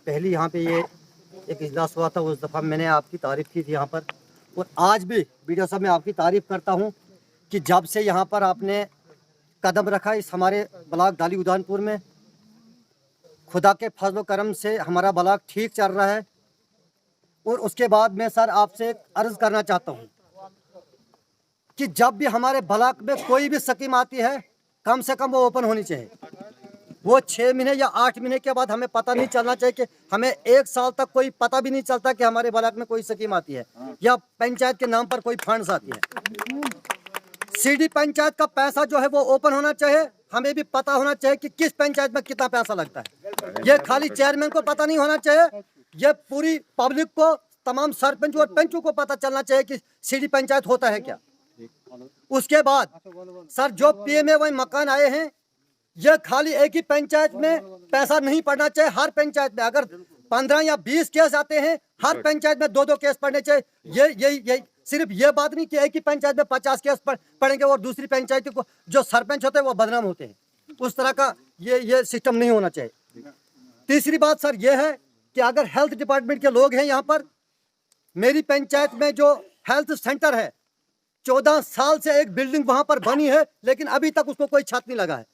पहली यहाँ पे ये एक इजलास हुआ था, उस दफ़ा मैंने आपकी तारीफ़ की थी यहाँ पर, और आज भी वीडियो साहब मैं आपकी तारीफ़ करता हूँ कि जब से यहाँ पर आपने कदम रखा इस हमारे ब्लॉक दाली उदानपुर में, खुदा के फजल करम से हमारा ब्लॉक ठीक चल रहा है। और उसके बाद मैं सर आपसे एक अर्ज़ करना चाहता हूँ कि जब भी हमारे ब्लॉक में कोई भी स्कीम आती है, कम से कम वो ओपन होनी चाहिए। वो 6 महीने या 8 महीने के बाद हमें पता नहीं चलना चाहिए कि हमें 1 साल तक कोई पता भी नहीं चलता कि हमारे ब्लॉक में कोई स्कीम आती है या पंचायत के नाम पर कोई फंड्स आती है। सीडी पंचायत का पैसा जो है वो ओपन होना चाहिए, हमें भी पता होना चाहिए कि किस पंचायत में कितना पैसा लगता है। ये खाली चेयरमैन को पता नहीं होना चाहिए, ये पूरी पब्लिक को, तमाम सरपंच और पंचों को पता चलना चाहिए कि सीडी पंचायत होता है क्या। उसके बाद सर जो PMAY मकान आए हैं, ये खाली एक ही पंचायत में पैसा नहीं पड़ना चाहिए। हर पंचायत में अगर 15 या 20 केस आते हैं, हर पंचायत में 2-2 केस पड़ने चाहिए। ये सिर्फ ये बात नहीं कि एक ही पंचायत में 50 केस पड़ेंगे और दूसरी पंचायत को जो सरपंच होते हैं वो बदनाम होते हैं। उस तरह का ये सिस्टम नहीं होना चाहिए। तीसरी बात सर ये है कि अगर हेल्थ डिपार्टमेंट के लोग हैं यहाँ पर, मेरी पंचायत में जो हेल्थ सेंटर है, 14 साल से एक बिल्डिंग वहां पर बनी है, लेकिन अभी तक उसको कोई छत नहीं लगा है।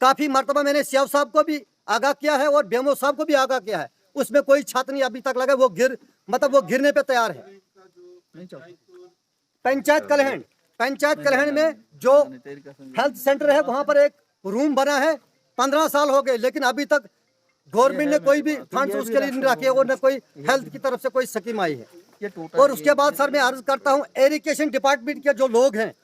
काफी मरतबा मैंने सीएम साहब को भी आगाह किया है और BMO साहब को भी आगाह किया है, उसमें कोई छत नहीं अभी तक लगा। वो गिरने पे तैयार है। पंचायत कलहण में जो हेल्थ सेंटर है वहां पर एक रूम बना है, 15 साल हो गए, लेकिन अभी तक गवर्नमेंट ने कोई भी फंड्स उसके लिए नहीं रखे और न कोई हेल्थ की तरफ से कोई स्कीम आई है। और उसके बाद सर मैं अर्ज करता हूं, इरिगेशन डिपार्टमेंट के जो लोग हैं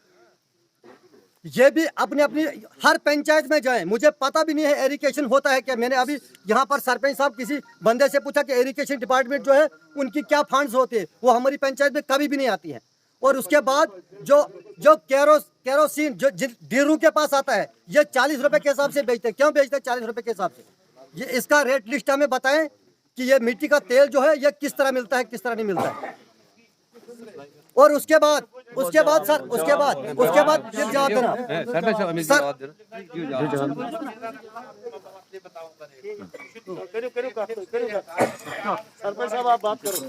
ये भी अपनी अपनी हर पंचायत में जाएं। मुझे पता भी नहीं है इरिगेशन होता है क्या। मैंने अभी यहाँ पर सरपंच साहब किसी बंदे से पूछा कि इरिगेशन डिपार्टमेंट जो है उनकी क्या फंड्स होते हैं, वो हमारी पंचायत में कभी भी नहीं आती है। और उसके बाद जो केरोसिन जो डीरू के पास आता है, ये 40 रुपए के हिसाब से बेचते हैं। क्यों बेचते हैं 40 रुपए के हिसाब से? ये इसका रेट लिस्ट हमें बताएं कि ये मिट्टी का तेल जो है ये किस तरह मिलता है, किस तरह नहीं मिलता है। और उसके बाद फिर जवाब देना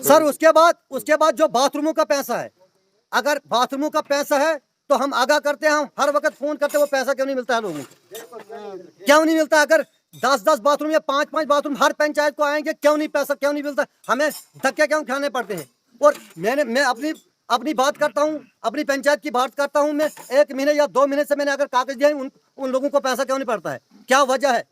सर। उसके बाद जो बाथरूमों का पैसा है, अगर बाथरूमों का पैसा है तो हम आगाह करते हैं, हम हर वक्त फोन करते हैं, वो पैसा क्यों नहीं मिलता है लोगों को? क्यों नहीं मिलता? अगर 10-10 बाथरूम या 5-5 बाथरूम हर पंचायत को आएंगे, क्यों नहीं पैसा क्यों नहीं मिलता? हमें धक्के क्यों खाने पड़ते हैं? और मैं अपनी बात करता हूँ, अपनी पंचायत की बात करता हूँ। मैं 1 महीने या 2 महीने से मैंने अगर कागज दिए, उन लोगों को पैसा क्यों नहीं पड़ता है? क्या वजह है?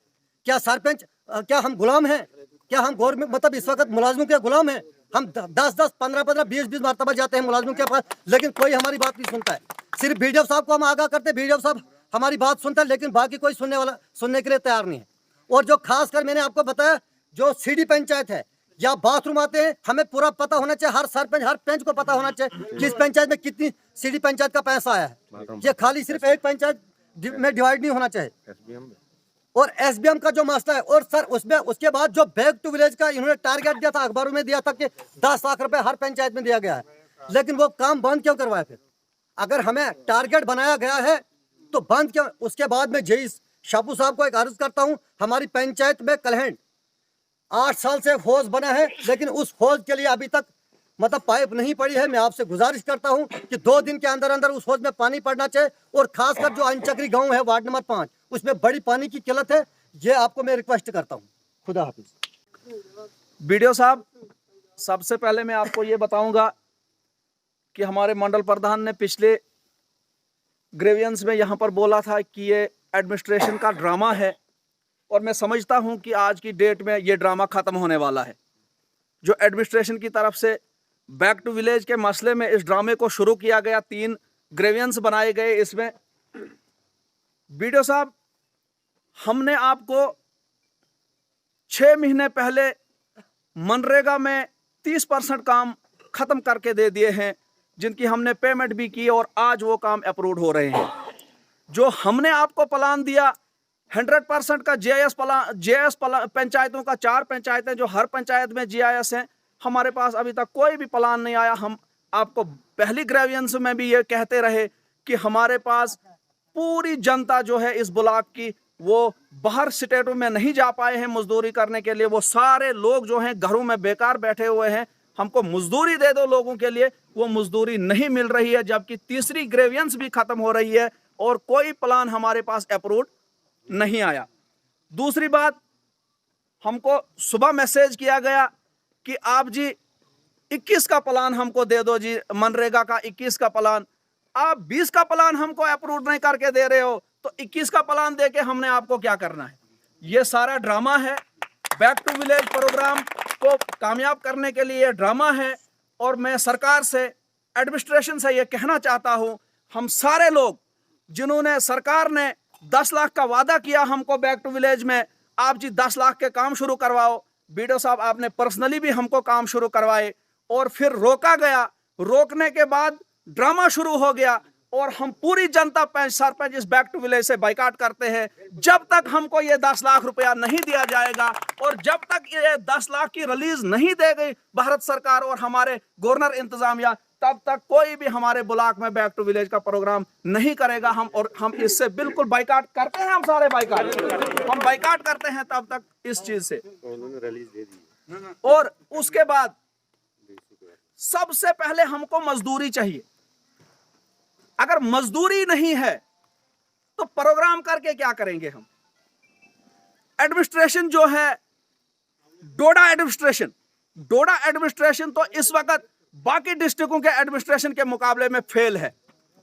क्या सरपंच, क्या हम गुलाम हैं? क्या हम गवर्नमेंट मतलब इस वक्त मुलाजिमों के गुलाम हैं? हम 10-10, 15-15, 20-20 मरतबा जाते हैं मुलाजिमों के पास, लेकिन कोई हमारी बात नहीं सुनता है। सिर्फ BDO साहब को हम आगाह करते हैं, BDO साहब हमारी बात सुनता है, लेकिन बाकी कोई सुनने के लिए तैयार नहीं है। और जो खासकर मैंने आपको बताया, जो सीडी पंचायत है या बाथरूम आते हैं, हमें पूरा पता होना चाहिए। हर सरपंच हर पंच को पता होना चाहिए किस पंचायत में कितनी सीडी पंचायत का पैसा आया है। ये खाली सिर्फ एक पंचायत में डिवाइड नहीं होना चाहिए। और SBM का जो मसला है, और सर उसके बाद जो बैक टू विलेज का इन्होंने टारगेट दिया था, अखबारों में दिया था कि 10 लाख रुपए हर पंचायत में दिया गया है, लेकिन वो काम बंद क्यों करवाया? फिर अगर हमें टारगेट बनाया गया है तो बंद क्यों? उसके बाद में जय शापू साहब को एक अर्ज करता हूँ, हमारी पंचायत में कलहण 8 साल से हौज बना है, लेकिन उस हौज के लिए अभी तक मतलब पाइप नहीं पड़ी है। मैं आपसे गुजारिश करता हूं कि 2 दिन के अंदर अंदर उस हौज में पानी पड़ना चाहिए। और खासकर जो अंचक्री गांव है वार्ड नंबर 5, उसमें बड़ी पानी की किल्लत है। ये आपको मैं रिक्वेस्ट करता हूं। खुदा हाफिज। BDO साहब, सबसे पहले मैं आपको ये बताऊंगा कि हमारे मंडल प्रधान ने पिछले ग्रेवियंस में यहाँ पर बोला था कि ये एडमिनिस्ट्रेशन का ड्रामा है, और मैं समझता हूं कि आज की डेट में ये ड्रामा खत्म होने वाला है। जो एडमिनिस्ट्रेशन की तरफ से बैक टू विलेज के मसले में इस ड्रामे को शुरू किया गया, 3 ग्रेवियंस बनाए गए। इसमें BDO साहब, हमने आपको 6 महीने पहले मनरेगा में 30% काम खत्म करके दे दिए हैं, जिनकी हमने पेमेंट भी की और आज वो काम अप्रूव हो रहे हैं। जो हमने आपको प्लान दिया 100% का GIS पंचायतों का, 4 पंचायतें जो हर पंचायत में GIS हैं, हमारे पास अभी तक कोई भी प्लान नहीं आया। हम आपको पहली ग्रेवियंस में भी ये कहते रहे कि हमारे पास पूरी जनता जो है इस ब्लॉक की वो बाहर स्टेटों में नहीं जा पाए हैं मजदूरी करने के लिए, वो सारे लोग जो हैं घरों में बेकार बैठे हुए हैं। हमको मजदूरी दे दो लोगों के लिए, वो मजदूरी नहीं मिल रही है, जबकि तीसरी ग्रेवियंस भी खत्म हो रही है और कोई प्लान हमारे पास अप्रूव नहीं आया। दूसरी बात, हमको सुबह मैसेज किया गया कि आप जी 21 का प्लान हमको दे दो जी, मनरेगा का 21 का प्लान। आप 20 का प्लान हमको अप्रूव नहीं करके दे रहे हो, तो 21 का प्लान देके हमने आपको क्या करना है? ये सारा ड्रामा है। बैक टू विलेज प्रोग्राम को कामयाब करने के लिए ड्रामा है। और मैं सरकार से, एडमिनिस्ट्रेशन से ये कहना चाहता हूं, हम सारे लोग जिन्होंने, सरकार ने 10 लाख का वादा किया हमको बैक टू विलेज में, आप जी 10 लाख के काम शुरू करवाओ। बीडीओ साहब आपने पर्सनली भी हमको काम शुरू करवाए और फिर रोका गया। रोकने के बाद ड्रामा शुरू हो गया और हम पूरी जनता सरपंच इस बैक टू विलेज से बाइकाट करते हैं। जब तक हमको ये 10 लाख रुपया नहीं दिया जाएगा और जब तक ये 10 लाख की रिलीज नहीं देगी भारत सरकार और हमारे गवर्नर इंतजामिया, तब तक कोई भी हमारे ब्लॉक में बैक टू विलेज का प्रोग्राम नहीं करेगा। हम इससे बिल्कुल बाइकाट करते हैं। हम सारे हम बाइकाट करते हैं तब तक इस चीज से। रिलीज दे दी। और उसके बाद सबसे पहले हमको मजदूरी चाहिए। अगर मजदूरी नहीं है तो प्रोग्राम करके क्या करेंगे हम? एडमिनिस्ट्रेशन जो है, डोडा एडमिनिस्ट्रेशन तो इस वक्त बाकी डिस्ट्रिक्टों के एडमिनिस्ट्रेशन के मुकाबले में फेल है।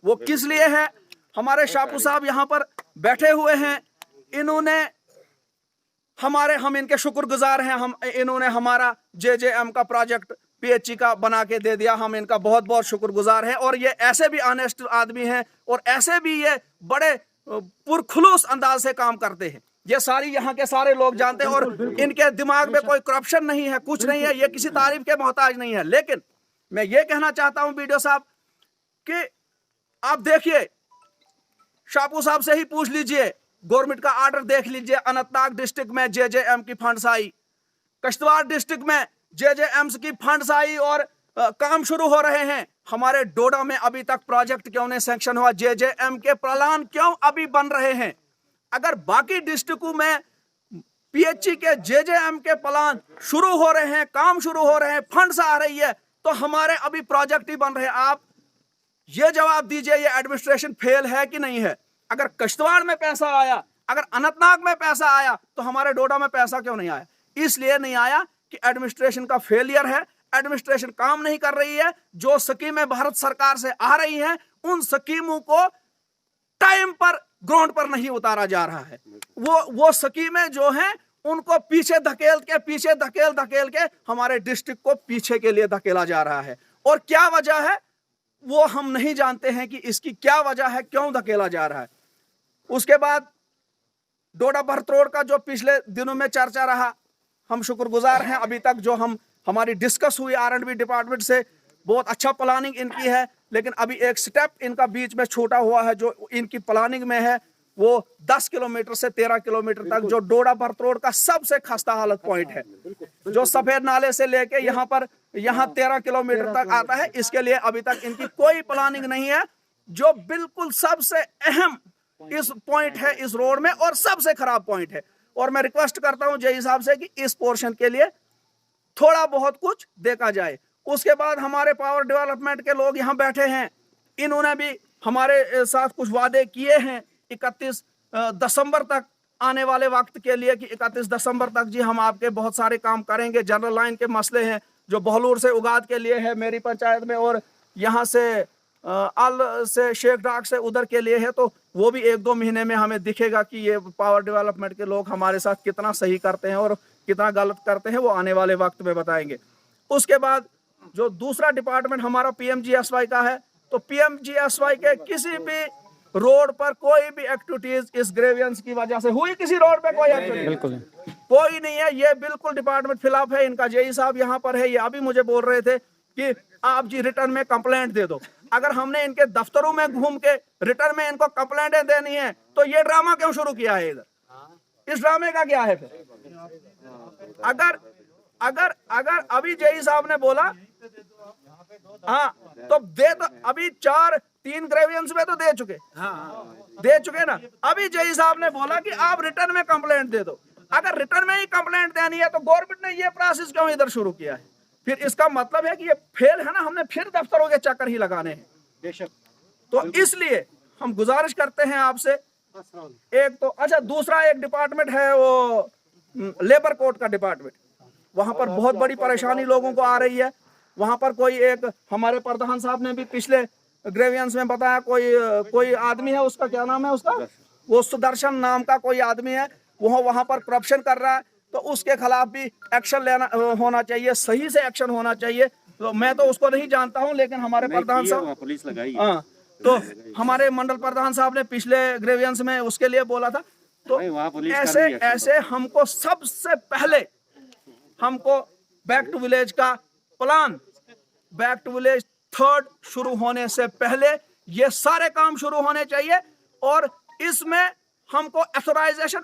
वो किस लिए है? हमारे शापू साहब यहां पर बैठे हुए हैं, इन्होंने हम इनके शुक्रगुजार हैं। इन्होंने हमारा JJM का प्रोजेक्ट PHE का बना के दे दिया। हम इनका बहुत बहुत शुक्रगुजार हैं। और ये ऐसे भी ऑनेस्ट आदमी हैं और ऐसे भी ये बड़े पुरखुलूस अंदाज से काम करते हैं। ये सारी यहाँ के सारे लोग जानते हैं और इनके दिमाग में कोई करप्शन नहीं है, कुछ नहीं है। ये किसी तारीफ के मोहताज नहीं है। लेकिन मैं ये कहना चाहता हूं बीडीओ साहब कि आप देखिए, शापू साहब से ही पूछ लीजिए, गवर्नमेंट का ऑर्डर देख लीजिए। अनंतनाग डिस्ट्रिक्ट में JJM की फंड्स आई, किश्तवाड़ डिस्ट्रिक्ट में JJMs की फंड्स आई और काम शुरू हो रहे हैं। हमारे डोडा में अभी तक प्रोजेक्ट क्यों नहीं सैंक्शन हुआ? JJM के प्लान क्यों अभी बन रहे हैं? अगर बाकी डिस्ट्रिक्टों में PHE के JJM के प्लान शुरू हो रहे हैं, काम शुरू हो रहे हैं, फंड्स आ रही है, तो हमारे अभी प्रोजेक्ट ही बन रहे हैं। आप ये जवाब दीजिए, ये एडमिनिस्ट्रेशन फेल है कि नहीं है? अगर किश्तवाड़ में पैसा आया, अगर अनंतनाग में पैसा आया, तो हमारे डोडा में पैसा क्यों नहीं आया? इसलिए नहीं आया कि एडमिनिस्ट्रेशन का फेलियर है। एडमिनिस्ट्रेशन काम नहीं कर रही है। जो स्कीमें भारत सरकार से आ रही हैं, उन स्कीमों को टाइम पर ग्राउंड पर नहीं उतारा जा रहा है। वो स्कीमें जो हैं उनको पीछे धकेल के हमारे डिस्ट्रिक्ट को पीछे के लिए धकेला जा रहा है। और क्या वजह है वो हम नहीं जानते हैं कि इसकी क्या वजह है, क्यों धकेला जा रहा है। उसके बाद डोडा भरत रोड का जो पिछले दिनों में चर्चा रहा, हम शुक्रगुजार हैं। अभी तक जो हमारी डिस्कस हुई R&B डिपार्टमेंट से, बहुत अच्छा प्लानिंग इनकी है। लेकिन अभी एक स्टेप इनका बीच में छूटा हुआ है जो इनकी प्लानिंग में है। वो 10 किलोमीटर से 13 किलोमीटर तक जो डोडा भरत रोड का सबसे खस्ता हालत पॉइंट है, जो सफेद नाले से लेके यहाँ 13 किलोमीटर तक आता है। इसके लिए अभी तक इनकी कोई प्लानिंग नहीं है, जो बिल्कुल सबसे अहम इस पॉइंट है इस रोड में और सबसे खराब पॉइंट है। और मैं रिक्वेस्ट करता हूं JE साहब से कि इस पोर्शन के लिए थोड़ा बहुत कुछ देखा जाए। उसके बाद हमारे पावर डेवलपमेंट के लोग यहाँ बैठे हैं, इन्होंने भी हमारे साथ कुछ वादे किए हैं 31 दिसंबर तक आने वाले वक्त के लिए कि 31 दिसंबर तक जी हम आपके बहुत सारे काम करेंगे। जनरल लाइन के मसले हैं जो बहलूर से उगाद के लिए है मेरी पंचायत में, और यहाँ से अल से शेख डाक से उधर के लिए है, तो वो भी 1-2 महीने में हमें दिखेगा कि ये पावर डेवलपमेंट के लोग हमारे साथ कितना सही करते हैं और कितना गलत करते हैं, वो आने वाले वक्त में बताएंगे। उसके बाद जो दूसरा डिपार्टमेंट हमारा PMGSY का है, तो PMGSY के किसी भी रोड पर कोई भी एक्टिविटीज इस ग्रेवियंस की वजह से हुई, किसी रोड पे कोई एक्टिविटी कोई नहीं है। ये बिल्कुल डिपार्टमेंट खिलाफ है। इनका JE साहब यहाँ पर है, ये अभी मुझे बोल रहे थे कि आप जी रिटर्न में कंप्लेंट दे दो। अगर हमने इनके दफ्तरों में घूम के रिटर्न में इनको कंप्लेंटें देनी है, तो ये ड्रामा क्यों शुरू किया है इधर? इस ड्रामे का क्या है फिर? अगर अभी JE साहब ने बोला हाँ, तो दे, तो अभी 3 ग्रेवियंस में तो दे चुके, दे चुके ना। अभी जई साहब ने बोला कि आप रिटर्न में कंप्लेंट दे दो। अगर रिटर्न में ही कंप्लेंट देनी है तो गवर्नमेंट ने ये प्रोसेस क्यों इधर शुरू किया है? फिर इसका मतलब है कि ये फेल है ना, हमने फिर दफ्तरों के चक्कर ही लगाने हैं। बेशक। तो इसलिए हम गुजारिश करते हैं आपसे, एक तो अच्छा, दूसरा एक डिपार्टमेंट है वो लेबर कोर्ट का डिपार्टमेंट, वहां पर बहुत बड़ी परेशानी लोगों को आ रही है। वहां पर कोई एक हमारे प्रधान साहब ने भी पिछले ग्रेवियंस में बताया, कोई आदमी है, उसका क्या नाम है उसका, वो सुदर्शन नाम का कोई आदमी है, वो वहां पर करप्शन कर रहा है। तो उसके खिलाफ भी एक्शन लेना होना चाहिए, सही से एक्शन होना चाहिए। तो मैं तो उसको नहीं जानता हूँ, लेकिन हमारे प्रधान साहब, पुलिस लगाई, हाँ, तो हमारे मंडल प्रधान साहब ने पिछले ग्रेवियंस में उसके लिए बोला था। तो ऐसे हमको सबसे पहले हमको बैक टू विलेज का प्लान, बैक टू विलेज 3rd शुरू होने से पहले ये सारे काम शुरू होने चाहिए, और इसमें हमको एथोराइजेशन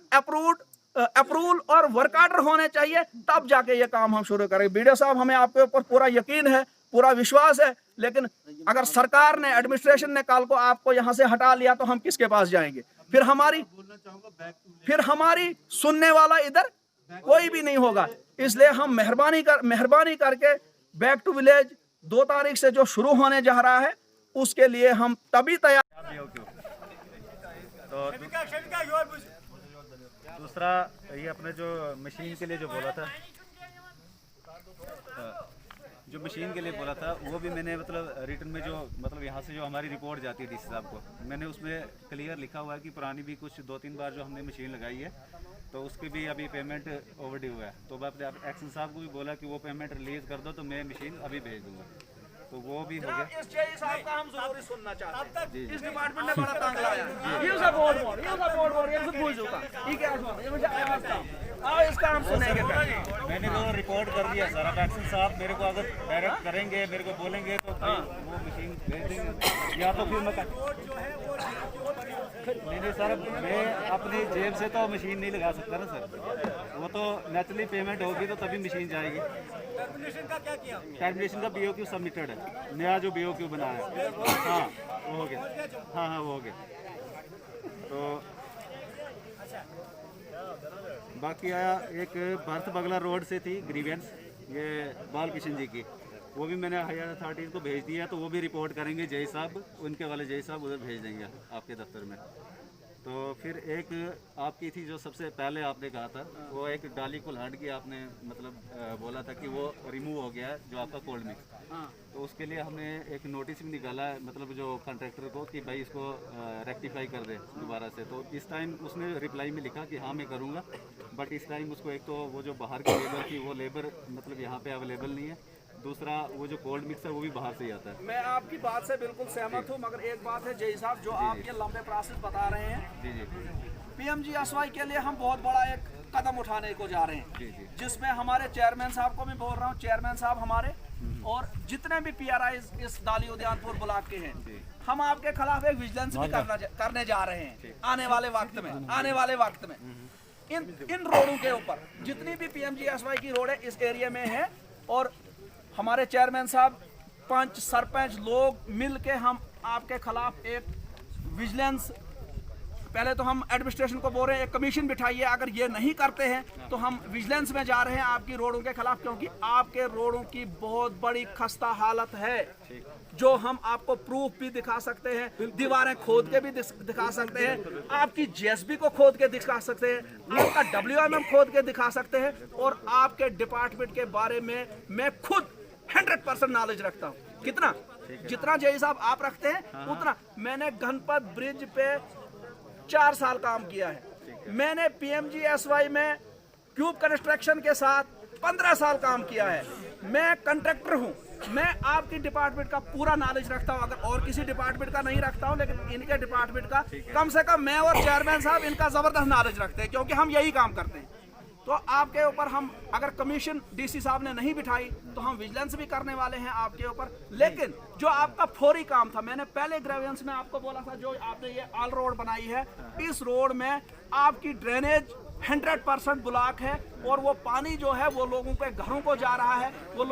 अप्रूवल और वर्क ऑर्डर होने चाहिए, तब जाके ये काम हम शुरू करेंगे। बीडीओ साहब, हमें आपके ऊपर पूरा यकीन है, पूरा विश्वास है, लेकिन अगर सरकार ने, एडमिनिस्ट्रेशन ने कल को आपको यहाँ से हटा लिया तो हम किसके पास जाएंगे? फिर हमारी सुनने वाला इधर कोई भी नहीं होगा। इसलिए हम मेहरबानी करके बैक टू विलेज 2 तारीख से जो शुरू होने जा रहा है, उसके लिए हम तभी तैयार। तो दूसरा ये अपने जो मशीन के लिए जो बोला था, जो मशीन के लिए बोला था, वो भी मैंने मतलब रिटर्न में जो मतलब यहाँ से जो हमारी रिपोर्ट जाती है डीसी साहब को, मैंने उसमें क्लियर लिखा हुआ है कि पुरानी भी कुछ 2-3 बार जो हमने मशीन लगाई है, तो उसकी भी अभी पेमेंट ओवरड्यू है। तो मैं अपने एक्शन साहब को भी बोला कि वो पेमेंट रिलीज कर दो, तो मैं मशीन अभी भेज दूंगा। तो वो भी हो गया। इस जेई साहब का हम जरूरी सुनना चाहते हैं। इस डिपार्टमेंट ने बड़ा तंग लाया। ये सपोर्ट मोड, ये सब भूल चुका। ठीक है, ये मुझे आवाज का आओ, इसका हम सुनेंगे। मैंने वो रिकॉर्ड कर दिया सर। अब एक्शन साहब मेरे को अगर डायरेक्ट करेंगे, मेरे को बोलेंगे, तो वो मशीन भेज देंगे, या तो फिर मैं नहीं सर, मैं अपनी जेब से तो मशीन नहीं लगा सकता ना सर। वो तो नेचुरली पेमेंट होगी तो तभी मशीन जाएगी। टर्मिनेशन का BOQ सबमिटेड है, नया जो BOQ बना है, हाँ वो हो गया, हाँ वो हो गया। तो बाकी आया एक भरत बगला रोड से थी ग्रीवेंस, ये बाल किशन जी की, वो भी मैंने हायर अथॉरिटीज़ को भेज दिया है। तो वो भी रिपोर्ट करेंगे जय साहब, उनके वाले जय साहब उधर भेज देंगे आपके दफ्तर में। तो फिर एक आपकी थी जो सबसे पहले आपने कहा था, वो एक डाली कुल्हाड़ की आपने मतलब बोला था कि वो रिमूव हो गया है, जो आपका कोल्ड मिक्स। तो उसके लिए हमने एक नोटिस भी निकाला है, मतलब जो कॉन्ट्रैक्टर को, कि भाई इसको रेक्टिफाई कर दे दोबारा से। तो इस टाइम उसने रिप्लाई में लिखा कि हाँ मैं करूँगा, बट इस टाइम उसको एक तो वो जो बाहर की लेबर थी, वो लेबर मतलब यहाँ पे अवेलेबल नहीं है। दूसरा वो जो कोल्ड मिक्स है वो भी बाहर से ही आता है। मैं आपकी बात से बिल्कुल सहमत हूँ, मगर एक बात है जय साहब, जो आप ये लंबे प्रोसेस बता रहे हैं, जी PMGSY के लिए हम बहुत बड़ा एक कदम उठाने को जा रहे हैं, जिसमें हमारे चेयरमैन साहब को मैं बोल रहा हूँ, चेयरमैन साहब हमारे और जितने भी PRI इस दाली उद्यानपुर ब्लॉक के हैं, हम आपके खिलाफ एक विजिलेंस भी करने जा रहे हैं आने वाले वक्त में। इन रोडों के ऊपर जितनी भी PMGSY की रोड है इस एरिया में है, और हमारे चेयरमैन साहब, पंच, सरपंच लोग मिल के हम आपके खिलाफ एक विजिलेंस, पहले तो हम एडमिनिस्ट्रेशन को बोल रहे हैं एक कमीशन बिठाइए, अगर ये नहीं करते हैं तो हम विजिलेंस में जा रहे हैं आपकी रोडों के खिलाफ, क्योंकि आपके रोडों की बहुत बड़ी खस्ता हालत है, जो हम आपको प्रूफ भी दिखा सकते हैं, दीवारें खोद के भी दिखा सकते हैं, आपकी GSB को खोद के दिखा सकते हैं, आपका WMM खोद के दिखा सकते हैं, और आपके डिपार्टमेंट के बारे में मैं खुद 100% नॉलेज रखता हूँ। कितना, जितना जय साहब आप रखते हैं उतना। मैंने गणपत ब्रिज पे 4 साल काम किया है। मैंने PMGSY में क्यूब कंस्ट्रक्शन के साथ 15 साल काम किया है। मैं कंट्रैक्टर हूँ, मैं आपकी डिपार्टमेंट का पूरा नॉलेज रखता हूँ, अगर और किसी डिपार्टमेंट का नहीं रखता हूँ, लेकिन इनके डिपार्टमेंट का कम से कम मैं और चेयरमैन साहब इनका जबरदस्त नॉलेज रखते हैं, क्योंकि हम यही काम करते हैं। तो आपके ऊपर हम अगर कमीशन DC साहब ने नहीं बिठाई तो हम विजिलेंस भी करने वाले हैं आपके ऊपर। लेकिन जो आपका फौरी काम था, मैंने पहले ग्रेवियंस में आपको बोला था, जो आपने ये ऑल रोड बनाई है, इस रोड में आपकी ड्रेनेज 100% ब्लॉक है, और वो पानी जो है वो लोगों के घरों को जा रहा है, वो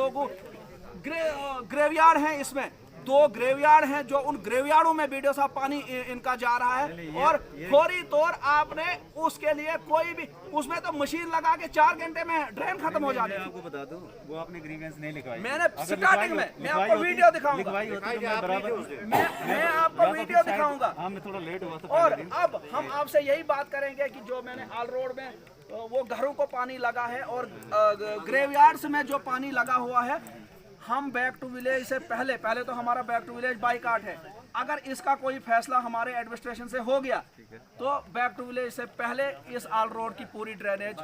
ग्रेवयार्ड हैं, इसमें 2 ग्रेवयार्ड हैं, जो उन ग्रेवयार्डों में वीडियो साहब पानी इनका जा रहा है। और फौरी तौर आपने उसके लिए कोई भी, उसमें तो मशीन लगा के 4 घंटे में ड्रेन खत्म हो जाती है। आपको बता दूं, वो आपने ग्रीवेंस नहीं लिखवाई। मैंने स्टार्टिंग में, मैं आपको वीडियो दिखाऊंगा, मैं आपको वीडियो दिखाऊंगा। हाँ, मैं थोड़ा लेट हुआ था। और अब हम आपसे यही बात करेंगे कि जो मैंने ऑल रोड में वो घरों को पानी लगा है और ग्रेवयार्ड्स में जो पानी लगा हुआ है, हम बैक टू विलेज से पहले तो हमारा बैक टू विलेज बाइकाट है। अगर इसका कोई फैसला हमारे एडमिनिस्ट्रेशन से हो गया तो बैक टू विलेज से पहले इस ऑल रोड की पूरी ड्रेनेज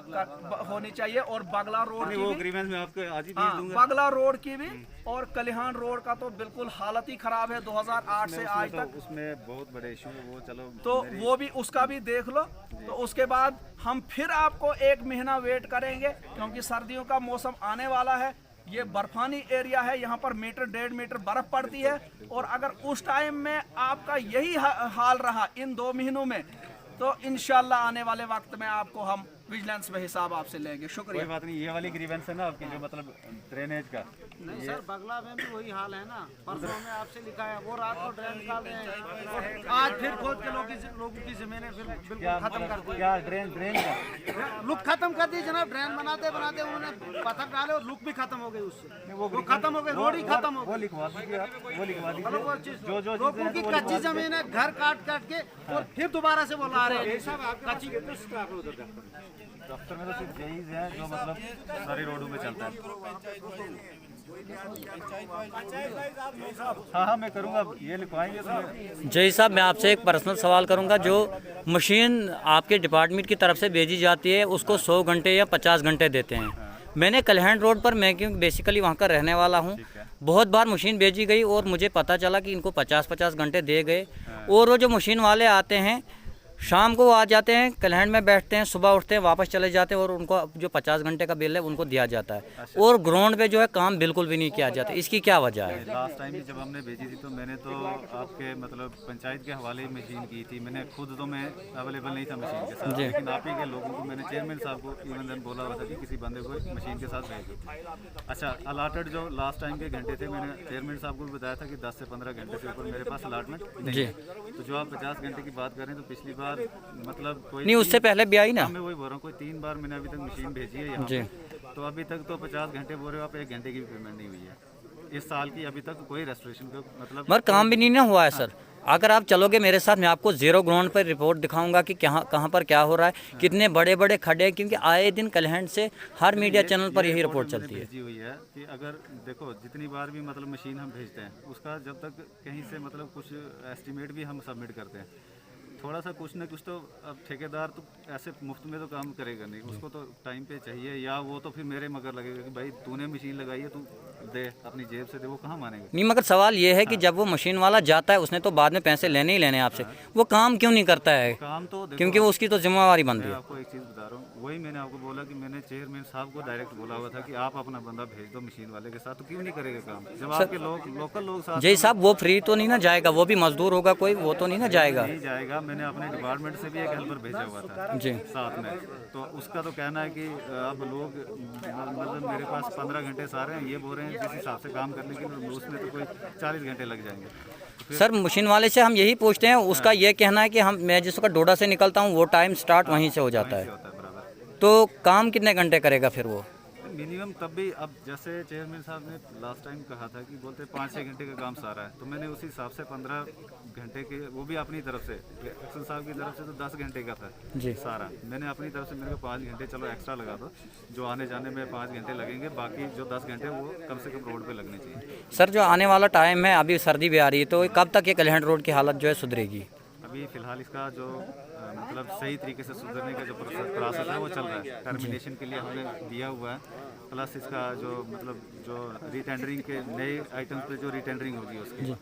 होनी चाहिए और बगला रोड की वो भी, ग्रीवेंस में आपको आज ही भेज हाँ, दूंगा। बगला रोड की भी और कलिहान रोड का तो बिल्कुल हालत ही खराब है 2008 से आज तक। उसमें बहुत बड़े इशू है वो, चलो तो वो भी, उसका भी देख लो। तो उसके बाद हम फिर आपको 1 महीना वेट करेंगे, क्योंकि सर्दियों का मौसम आने वाला है। ये बर्फानी एरिया है, यहाँ पर 1.5 मीटर बर्फ पड़ती है। और अगर उस टाइम में आपका यही हाल रहा इन 2 महीनों में, तो इंशाल्लाह आने वाले वक्त में आपको हम विजिलेंस में हिसाब आपसे लेंगे। शुक्रिया। कोई बात नहीं, ये वाली ग्रीवेंस है ना आपकी, जो मतलब ड्रेनेज का। नहीं सर, बगला में भी वही हाल है ना। परसों में आपसे लिखा है, वो रात को ड्रेन निकाल रहे हैं और आज फिर खोद के लोगों की जमीनें फिर बिल्कुल खत्म कर दी। क्या ड्रेन का लुक खत्म कर दी जनाब। ड्रेन बनाते बनाते उन्होंने पत्थर डाले और लुक भी खत्म हो गई उससे। वो खत्म हो गई, रोड ही खत्म हो वो गई। लिखवा दीजिए आप, वो लिखवा मतलब दीजिए। वो चीज लोगों की कच्ची जमीन है, घर काट काट के और फिर दोबारा से वो ला रहे हैं। कच्ची दफ्तर में तो सिर्फ यही है जो मतलब सारी रोडों में चलता है। हाँ, मैं करूँगा, ये लिखवाएंगे तो। जय साहब, मैं आपसे एक पर्सनल सवाल करूंगा। जो मशीन आपके डिपार्टमेंट की तरफ से भेजी जाती है उसको 100 घंटे या 50 घंटे देते हैं। मैंने कलहंड रोड पर, मैं क्योंकि बेसिकली वहाँ का रहने वाला हूँ, बहुत बार मशीन भेजी गई और मुझे पता चला कि इनको 50-50 घंटे दे गए। और वो जो मशीन वाले आते हैं शाम को आ जाते हैं, कलहंड में बैठते हैं, सुबह उठते हैं, वापस चले जाते हैं और उनको जो 50 घंटे का बिल है उनको दिया जाता है। और ग्राउंड पे जो है काम बिल्कुल भी नहीं किया जाता। इसकी क्या वजह है? लास्ट टाइम भी जब हमने भेजी थी तो मैंने तो आपके मतलब पंचायत के हवाले मशीन की थी। मैंने खुद तो मैं अवेलेबल नहीं था मशीन के साथ, लेकिन आप ही के लोगों को मैंने चेयरमैन साहब को इवन बोला हुआ था कि किसी बंदे को मशीन के साथ भेज दो। अच्छा, अलॉटेड जो लास्ट टाइम के घंटे थे, मैंने चेयरमैन साहब को भी बताया था कि 10 से 15 घंटे से ऊपर मेरे पास अलॉटमेंट नहीं है। तो जो आप 50 घंटे की बात करें तो पिछली बार मतलब कोई नहीं, उससे पहले भी आई ना। मैं वही बोल रहा हूँ, कोई 3 बार मैंने अभी तक मशीन भेजी है यहाँ पे। तो अभी तक तो 50 घंटे बोल रहे हो आप, 1 घंटे की भी पेमेंट नहीं हुई है इस साल की। अभी तक कोई रेस्टोरेशन का मतलब मगर काम भी नहीं ना हुआ है सर। अगर आप चलोगे मेरे साथ, मैं आपको 0 ग्राउंड पर रिपोर्ट दिखाऊंगा कि कहाँ पर क्या हो रहा है, कितने बड़े बड़े खड्डे हैं। क्योंकि आए दिन कलहंड से हर मीडिया चैनल पर यही रिपोर्ट चलती है। भेजी हुई है कि अगर देखो जितनी बार भी मतलब मशीन हम भेजते हैं, उसका जब तक कहीं से मतलब कुछ एस्टिमेट भी हम सबमिट करते हैं, थोड़ा सा कुछ ना कुछ तो अब ठेकेदार तो ऐसे मुफ्त में तो काम करेगा नहीं, उसको तो टाइम पे चाहिए। या वो तो फिर मेरे मगर लगेगा कि भाई तूने मशीन लगाई है, तू दे अपनी जेब से दे, वो कहाँ मानेगा। नहीं, मगर सवाल ये है कि जब वो मशीन वाला जाता है उसने तो बाद में पैसे लेने ही लेने आपसे, वो काम क्यों नहीं करता है? काम तो क्योंकि वो उसकी तो जिम्मेवारी बनती मैं है। आपको एक चीज़ बता रहा हूँ, वही मैंने आपको बोला कि मैंने चेयरमैन साहब को डायरेक्ट बोला हुआ था कि आप अपना बंदा भेज दो मशीन वाले के साथ। तो क्यों नहीं करेगा काम जब आपके लोग लोकल लोग साथ जय साहब, वो फ्री तो नहीं ना जाएगा, वो भी मजदूर होगा कोई, वो तो नहीं ना जाएगा। नहीं जाएगा। मैंने अपने डिपार्टमेंट से भी एक हेल्पर भेजा हुआ था जी साथ में। तो उसका तो कहना है कि अब लोग मतलब मेरे पास 15 घंटे सारे हैं, ये बोल रहे हैं जिस हिसाब से काम करने के लिए उसमें तो कोई 40 घंटे लग जाएंगे। सर, मशीन वाले से हम यही पूछते हैं, उसका ये कहना है कि मैं जिस वक्त डोडा से निकलता हूँ वो टाइम स्टार्ट वहीं से हो जाता है। होता है बराबर। तो काम कितने घंटे करेगा फिर वो? मिनिमम तब भी, अब जैसे चेयरमैन साहब ने लास्ट टाइम कहा था कि बोलते 5-6 घंटे का काम सारा है, तो मैंने उसी हिसाब से 15 घंटे के, वो भी अपनी तरफ से, एक्शन साहब की तरफ से तो 10 घंटे का था जी सारा। मैंने अपनी तरफ से मेरे को 5 घंटे चलो एक्स्ट्रा लगा दो, जो आने जाने में 5 घंटे लगेंगे, बाकी जो 10 घंटे वो कम से कम रोड पे लगने चाहिए। सर, जो आने वाला टाइम है, अभी सर्दी भी आ रही है, तो कब तक ये कलहंड रोड की हालत जो है सुधरेगी? अभी फिलहाल इसका जो मतलब सही तरीके से सुधरने का जो प्रोसेस है वो चल रहा है। टर्मिनेशन के लिए हमने दिया हुआ है, प्लस इसका जो मतलब जो रीटेंडरिंग के नए आइटम्स पे जो रीटेंडरिंग होगी उसकी,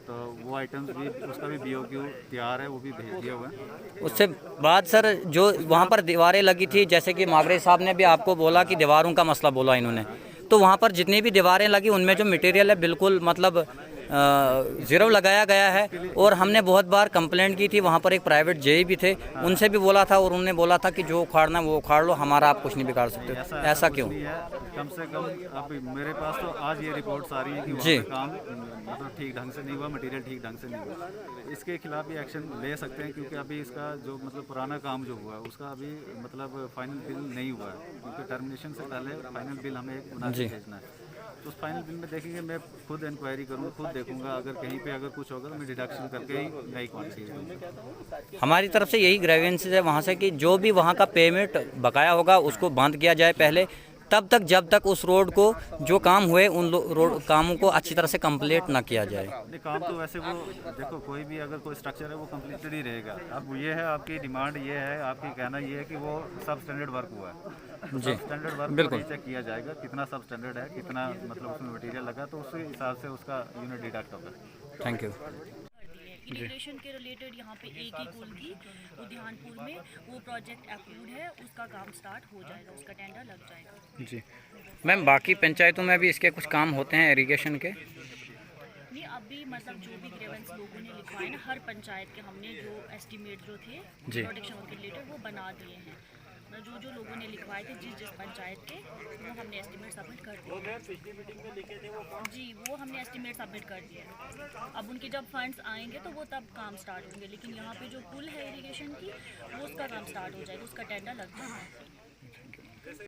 तो वो आइटम्स भी, उसका भी BOQ तैयार है, वो भी भेज दिया हुआ है। उससे बाद सर, जो वहाँ पर दीवारें लगी थी, जैसे कि मागरे साहब ने भी आपको बोला कि दीवारों का मसला बोला इन्होंने, तो वहाँ पर जितनी भी दीवारें लगी उनमें जो मटेरियल है बिल्कुल मतलब ज़ीरो लगाया गया है। और हमने बहुत बार कंप्लेंट की थी, वहाँ पर एक प्राइवेट जेई भी थे, उनसे भी बोला था और उन्होंने बोला था कि जो उखाड़ना वो उखाड़ लो, हमारा आप कुछ नहीं बिगाड़ सकते। ऐसा क्यों? नहीं है, कम से कम अब मेरे पास तो आज ये रिपोर्ट्स आ रही है कि वहाँ जी। पे काम मतलब ठीक ढंग से नहीं हुआ, मटेरियल ठीक ढंग से नहीं हुआ। इसके खिलाफ भी एक्शन ले सकते हैं, क्योंकि अभी इसका जो मतलब पुराना काम जो हुआ है उसका अभी मतलब फाइनल बिल नहीं हुआ है, क्योंकि टर्मिनेशन से पहले फाइनल बिल हमें एक बना के भेजना है। तो उस फाइनल बिल में देखेंगे, मैं खुद इंक्वायरी करूँगा, खुद देखूंगा, अगर कहीं पे अगर कुछ होगा तो मैं डिडक्शन करके ही नई क्वांटिटी दूँगा। हमारी तरफ से यही ग्रेवेंसेस है वहाँ से कि जो भी वहाँ का पेमेंट बकाया होगा उसको बंद किया जाए पहले, तब तक जब तक उस रोड को जो काम हुए उन रोड कामों को अच्छी तरह से कंप्लीट ना किया जाए। नहीं, काम तो वैसे वो देखो, कोई भी अगर कोई स्ट्रक्चर है वो कंप्लीटेड ही रहेगा। अब ये है आपकी डिमांड, ये है आपकी कहना ये है कि वो सब स्टैंडर्ड वर्क हुआ है। जी, स्टैंडर्ड वर्क बिल्कुल। चेक किया जाएगा, कितना सब स्टैंडर्ड है, कितना मतलब उसमें मटेरियल लगा, तो उस हिसाब से उसका यूनिट डिडक्ट होगा। Thank you. इरिगेशन के रिलेटेड यहाँ पे एक ही पुल की उद्यानपुर में वो प्रोजेक्ट अप्रूव्ड है, उसका काम स्टार्ट हो जाएगा, उसका टेंडर लग जाएगा। जी मैम, बाकी पंचायतों में भी इसके कुछ काम होते हैं इरिगेशन के? नहीं, अभी मतलब जो भी ग्रेवेंस लोगों ने लिखवाए ना, हर पंचायत के हमने जो एस्टीमेट जो थे जी। प्रोटेक्शन के रिलेटेड वो बना दिए हैं। जो जो लोगों ने लिखवाए थे जिस जिस पंचायत के, वो हमने एस्टीमेट सबमिट कर दिए। जी, वो हमने एस्टीमेट सबमिट कर दिए। अब उनके जब फंड्स आएंगे तो वो तब काम स्टार्ट होंगे, लेकिन यहाँ पे जो पुल है इरिगेशन की, वो उसका काम स्टार्ट हो जाएगा, उसका टेंडर लग जाएगा।